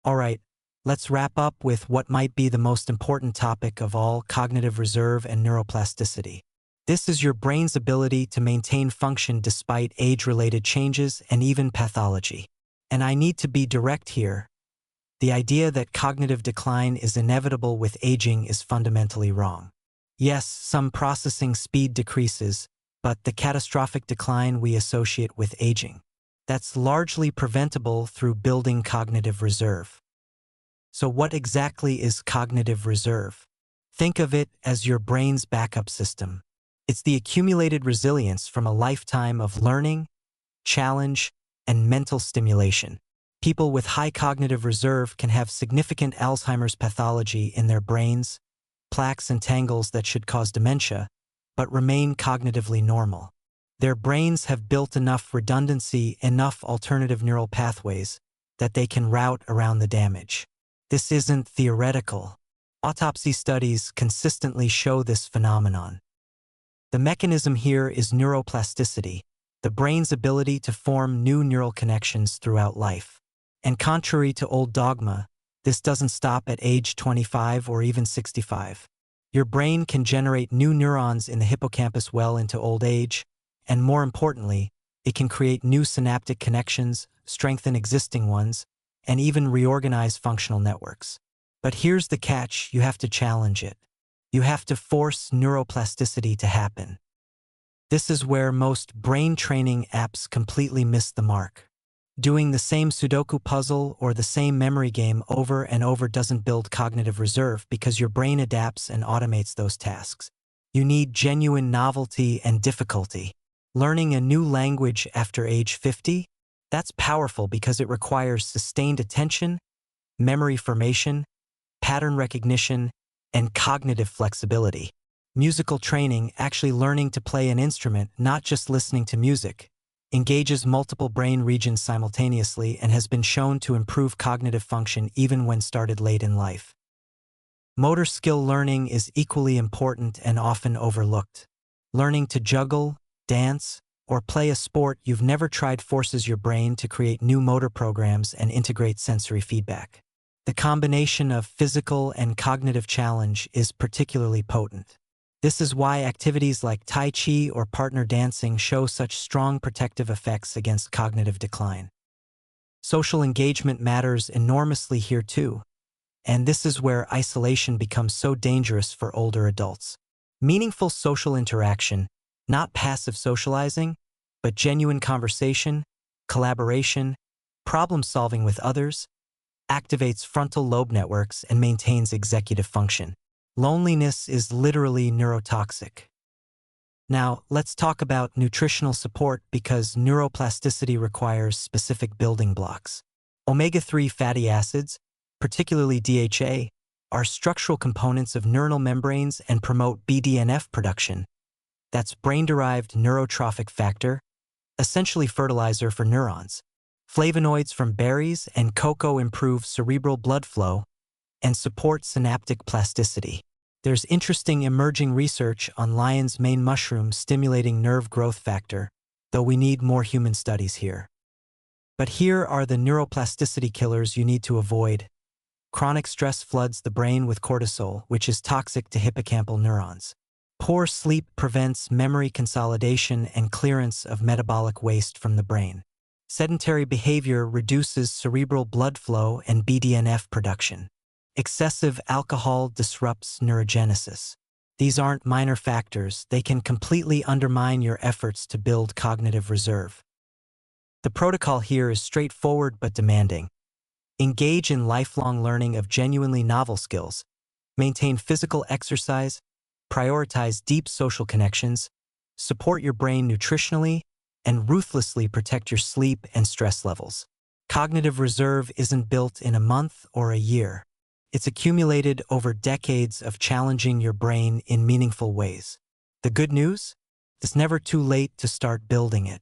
Alright, let's wrap up with what might be the most important topic of all: cognitive reserve and neuroplasticity. This is your brain's ability to maintain function despite age-related changes and even pathology. And I need to be direct here. The idea that cognitive decline is inevitable with aging is fundamentally wrong. Yes, some processing speed decreases, but the catastrophic decline we associate with aging, that's largely preventable through building cognitive reserve. So what exactly is cognitive reserve? Think of it as your brain's backup system. It's the accumulated resilience from a lifetime of learning, challenge, and mental stimulation. People with high cognitive reserve can have significant Alzheimer's pathology in their brains, plaques and tangles that should cause dementia, but remain cognitively normal. Their brains have built enough redundancy, enough alternative neural pathways, that they can route around the damage. This isn't theoretical. Autopsy studies consistently show this phenomenon. The mechanism here is neuroplasticity, the brain's ability to form new neural connections throughout life. And contrary to old dogma, this doesn't stop at age 25 or even 65. Your brain can generate new neurons in the hippocampus well into old age, and more importantly, it can create new synaptic connections, strengthen existing ones, and even reorganize functional networks. But here's the catch: you have to challenge it. You have to force neuroplasticity to happen. This is where most brain training apps completely miss the mark. Doing the same Sudoku puzzle or the same memory game over and over doesn't build cognitive reserve because your brain adapts and automates those tasks. You need genuine novelty and difficulty. Learning a new language after age 50? That's powerful because it requires sustained attention, memory formation, pattern recognition, and cognitive flexibility. Musical training, actually learning to play an instrument, not just listening to music, engages multiple brain regions simultaneously and has been shown to improve cognitive function even when started late in life. Motor skill learning is equally important and often overlooked. Learning to juggle, dance, or play a sport you've never tried forces your brain to create new motor programs and integrate sensory feedback. The combination of physical and cognitive challenge is particularly potent. This is why activities like Tai Chi or partner dancing show such strong protective effects against cognitive decline. Social engagement matters enormously here too, and this is where isolation becomes so dangerous for older adults. Meaningful social interaction, not passive socializing, but genuine conversation, collaboration, problem-solving with others, activates frontal lobe networks and maintains executive function. Loneliness is literally neurotoxic. Now, let's talk about nutritional support because neuroplasticity requires specific building blocks. Omega-3 fatty acids, particularly DHA, are structural components of neuronal membranes and promote BDNF production. That's brain-derived neurotrophic factor, essentially fertilizer for neurons. Flavonoids from berries and cocoa improve cerebral blood flow and support synaptic plasticity. There's interesting emerging research on lion's mane mushroom stimulating nerve growth factor, though we need more human studies here. But here are the neuroplasticity killers you need to avoid. Chronic stress floods the brain with cortisol, which is toxic to hippocampal neurons. Poor sleep prevents memory consolidation and clearance of metabolic waste from the brain. Sedentary behavior reduces cerebral blood flow and BDNF production. Excessive alcohol disrupts neurogenesis. These aren't minor factors, they can completely undermine your efforts to build cognitive reserve. The protocol here is straightforward but demanding. Engage in lifelong learning of genuinely novel skills. Maintain physical exercise. Prioritize deep social connections. Support your brain nutritionally, and ruthlessly protect your sleep and stress levels. Cognitive reserve isn't built in a month or a year. It's accumulated over decades of challenging your brain in meaningful ways. The good news? It's never too late to start building it.